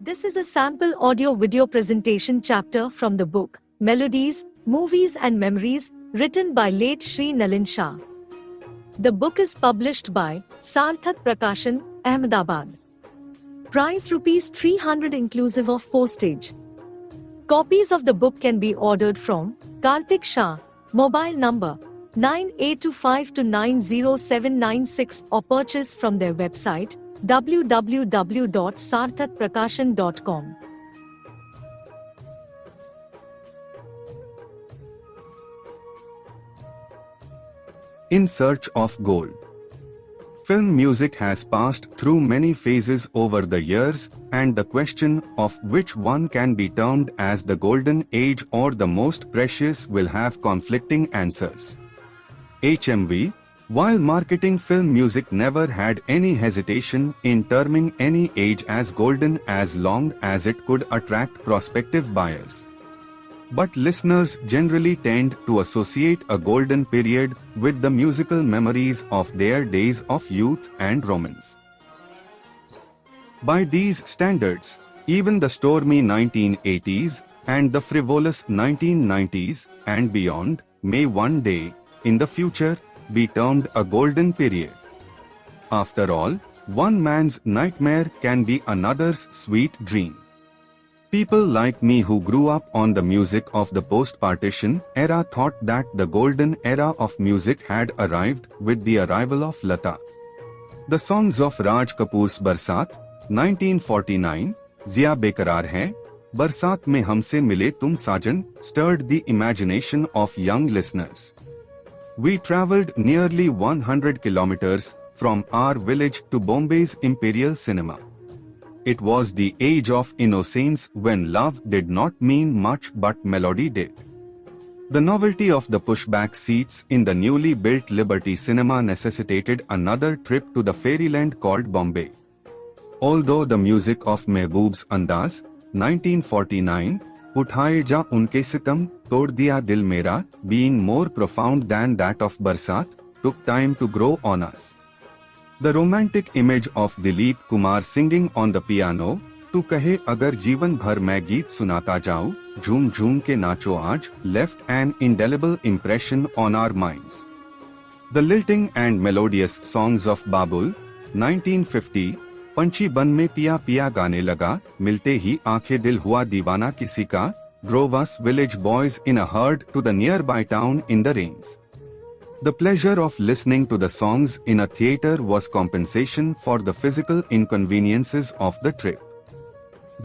This is a sample audio-video presentation chapter from the book, Melodies, Movies and Memories, written by Late Shri Nalin Shah. The book is published by Saarthak Prakashan, Ahmedabad. Price ₹300 inclusive of postage. Copies of the book can be ordered from Kartik Shah, mobile number 9825290796 or purchase from their website www.saarthakprakashan.com. In Search of Gold. Film music has passed through many phases over the years, and the question of which one can be termed as the golden age or the most precious will have conflicting answers. HMV, while marketing film music, never had any hesitation in terming any age as golden as long as it could attract prospective buyers. But listeners generally tend to associate a golden period with the musical memories of their days of youth and romance. By these standards, even the stormy 1980s and the frivolous 1990s and beyond may one day, in the future, be termed a golden period. After all, one man's nightmare can be another's sweet dream. People like me who grew up on the music of the post-partition era thought that the golden era of music had arrived with the arrival of Lata. The songs of Raj Kapoor's Barsat, 1949, Zia Bekarar Hai, Barsat Mein Humse Mile Tum Sajan stirred the imagination of young listeners. We travelled nearly 100 kilometers from our village to Bombay's Imperial Cinema. It was the age of innocence when love did not mean much but melody did. The novelty of the pushback seats in the newly built Liberty Cinema necessitated another trip to the fairyland called Bombay. Although the music of Mehboob's Andaz, 1949, Uthaye Ja Unke Sitam, Tod Diya Dil Mera, being more profound than that of Barsat, took time to grow on us. The romantic image of Dilip Kumar singing on the piano, "Tu kahe agar jeevan bhar main geet sunata jaऊं, jhoom jhoom ke nacho aaj," left an indelible impression on our minds. The lilting and melodious songs of Babul, 1950, "Panchi ban mein piya piya gaane laga, milte hi aankhe dil hua deewana kisi ka," drove us village boys in a herd to the nearby town in the rains. The pleasure of listening to the songs in a theatre was compensation for the physical inconveniences of the trip.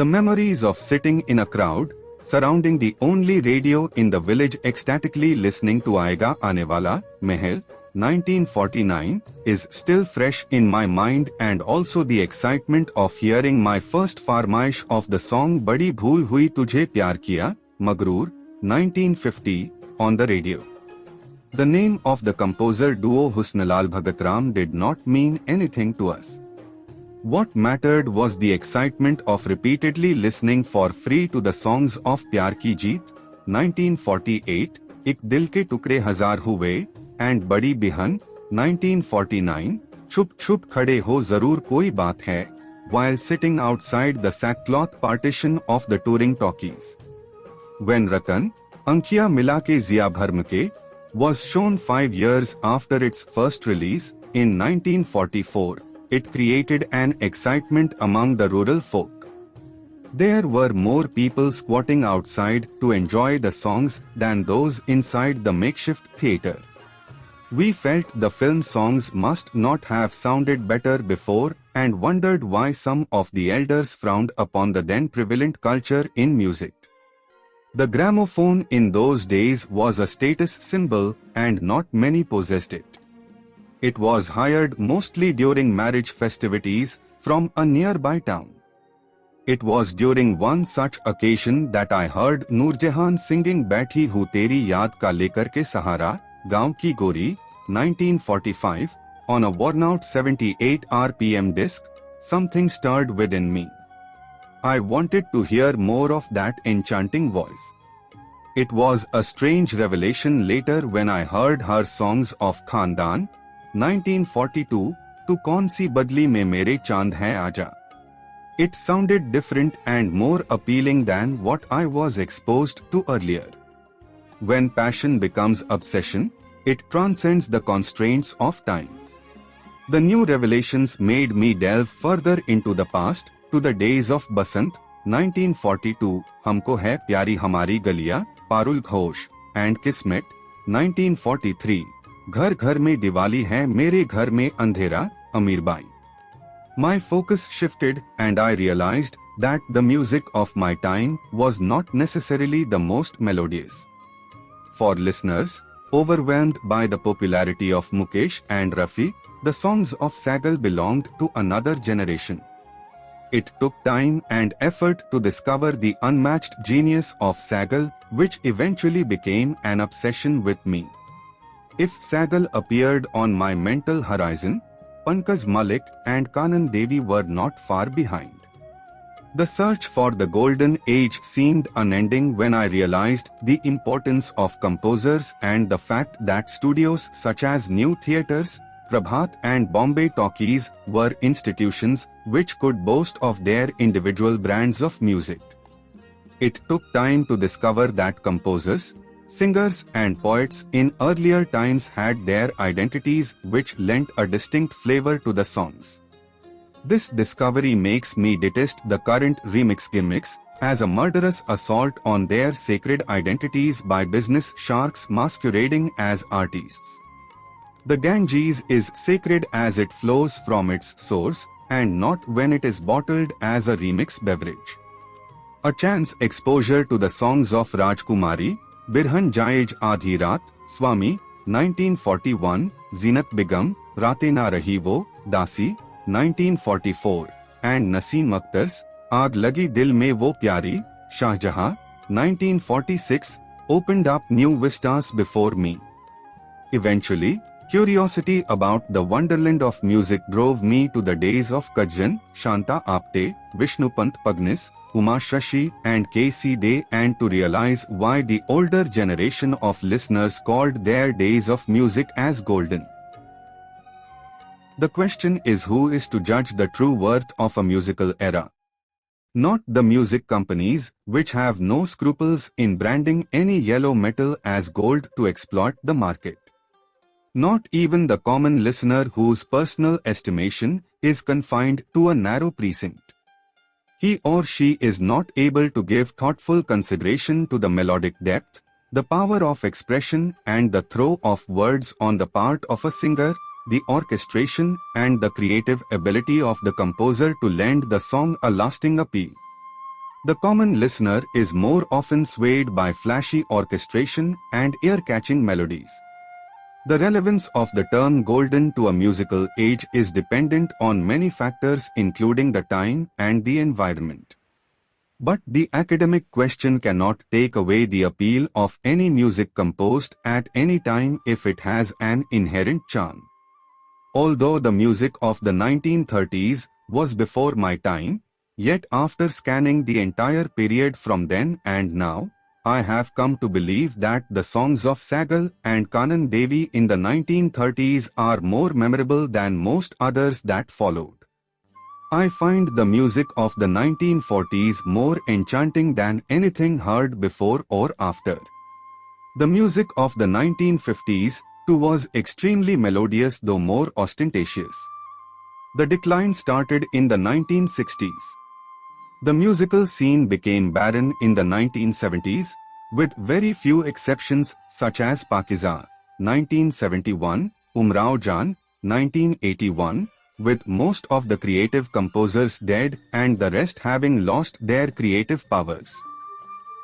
The memories of sitting in a crowd, surrounding the only radio in the village ecstatically listening to Aayega Aane Wala, Mahal, 1949, is still fresh in my mind, and also the excitement of hearing my first farmaish of the song Badi Bhool Hui Tujhe Pyar Kiya, Magroor, 1950, on the radio. The name of the composer duo Husnlal Bhagatram did not mean anything to us. What mattered was the excitement of repeatedly listening for free to the songs of Pyar Ki Jeet, 1948, Ik Dil Ke Tukde Hazar Hue, and Badi Bihan, 1949, Chup Chup Khade Ho Zarur Koi Baat Hai, while sitting outside the sackcloth partition of the touring talkies. When Ratan, Ankiya Mila Ke Zia Bharm Ke, was shown 5 years after its first release, in 1944, it created an excitement among the rural folk. There were more people squatting outside to enjoy the songs than those inside the makeshift theatre. We felt the film songs must not have sounded better before, and wondered why some of the elders frowned upon the then prevalent culture in music. The gramophone in those days was a status symbol, and not many possessed it. It was hired mostly during marriage festivities from a nearby town. It was during one such occasion that I heard Noorjahan singing Baithi Hu Teri Yaad Ka Lekar Ke Sahara, Gaon Ki Gori, 1945, on a worn-out 78 RPM disc. Something stirred within me. I wanted to hear more of that enchanting voice. It was a strange revelation later when I heard her songs of Khandan, 1942, Tu Kaun Si Badli Mein Mere Chand Hai Aaja, It sounded different and more appealing than what I was exposed to earlier. When passion becomes obsession, it transcends the constraints of time. The new revelations made me delve further into the past, to the days of Basant, 1942, Humko Hai Pyari Hamari Galiya, Parul Ghosh, and Kismet, 1943, Ghar Ghar Mein Diwali Hai Mere Ghar Mein Andhera, Amirbai. My focus shifted and I realized that the music of my time was not necessarily the most melodious. For listeners, overwhelmed by the popularity of Mukesh and Rafi, the songs of Sagal belonged to another generation. It took time and effort to discover the unmatched genius of Sagal, which eventually became an obsession with me. If Sagal appeared on my mental horizon, Pankaj Malik and Kanan Devi were not far behind. The search for the golden age seemed unending when I realized the importance of composers and the fact that studios such as New Theatres, Prabhat and Bombay Talkies were institutions which could boast of their individual brands of music. It took time to discover that composers, singers and poets in earlier times had their identities which lent a distinct flavor to the songs. This discovery makes me detest the current remix gimmicks as a murderous assault on their sacred identities by business sharks masquerading as artists. The Ganges is sacred as it flows from its source and not when it is bottled as a remix beverage. A chance exposure to the songs of Rajkumari, Birhan Jaij Aadhi Raat, Swami, 1941, Zinat Begum, Raate Na Rahi Wo, Dasi, 1944, and Naseem Akhtar's Aag Lagi Dil Mein Wo Pyari, Shahjahan, 1946, opened up new vistas before me. Eventually, curiosity about the wonderland of music drove me to the days of Kajjan, Shanta Apte, Vishnupant Pagnis, Uma Shashi and K.C. De and to realize why the older generation of listeners called their days of music as golden. The question is who is to judge the true worth of a musical era? Not the music companies, which have no scruples in branding any yellow metal as gold to exploit the market. Not even the common listener whose personal estimation is confined to a narrow precinct. He or she is not able to give thoughtful consideration to the melodic depth, the power of expression and the throw of words on the part of a singer, the orchestration and the creative ability of the composer to lend the song a lasting appeal. The common listener is more often swayed by flashy orchestration and ear-catching melodies. The relevance of the term golden to a musical age is dependent on many factors including the time and the environment. But the academic question cannot take away the appeal of any music composed at any time if it has an inherent charm. Although the music of the 1930s was before my time, yet after scanning the entire period from then and now, I have come to believe that the songs of Sagal and Kanan Devi in the 1930s are more memorable than most others that followed. I find the music of the 1940s more enchanting than anything heard before or after. The music of the 1950s too was extremely melodious though more ostentatious. The decline started in the 1960s. The musical scene became barren in the 1970s, with very few exceptions such as Pakiza, 1971, Umrao Jan, 1981, with most of the creative composers dead and the rest having lost their creative powers.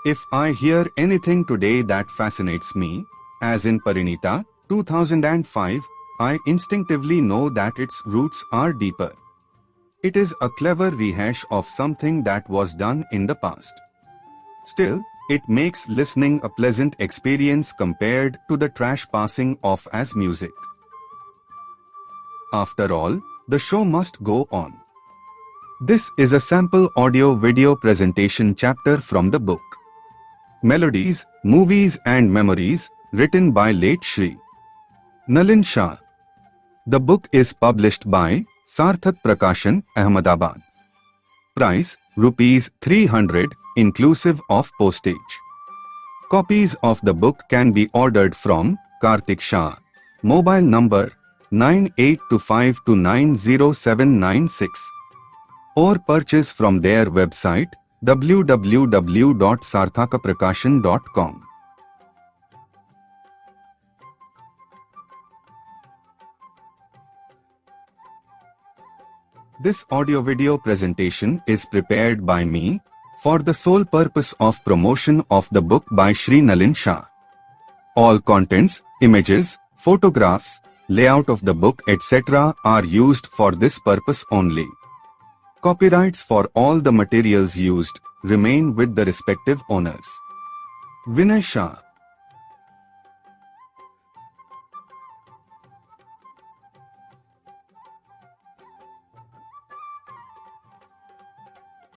If I hear anything today that fascinates me, as in Parinita, 2005, I instinctively know that its roots are deeper. It is a clever rehash of something that was done in the past. Still, it makes listening a pleasant experience compared to the trash passing off as music. After all, the show must go on. This is a sample audio-video presentation chapter from the book Melodies, Movies and Memories, written by Late Shri Nalin Shah. The book is published by Saarthak Prakashan, Ahmedabad. Price, Rs 300, inclusive of postage. Copies of the book can be ordered from Kartik Shah. Mobile number 9825290796 or purchase from their website www.saarthakaprakashan.com. This audio-video presentation is prepared by me for the sole purpose of promotion of the book by Shri Nalin Shah. All contents, images, photographs, layout of the book etc. are used for this purpose only. Copyrights for all the materials used remain with the respective owners. Vinay Shah.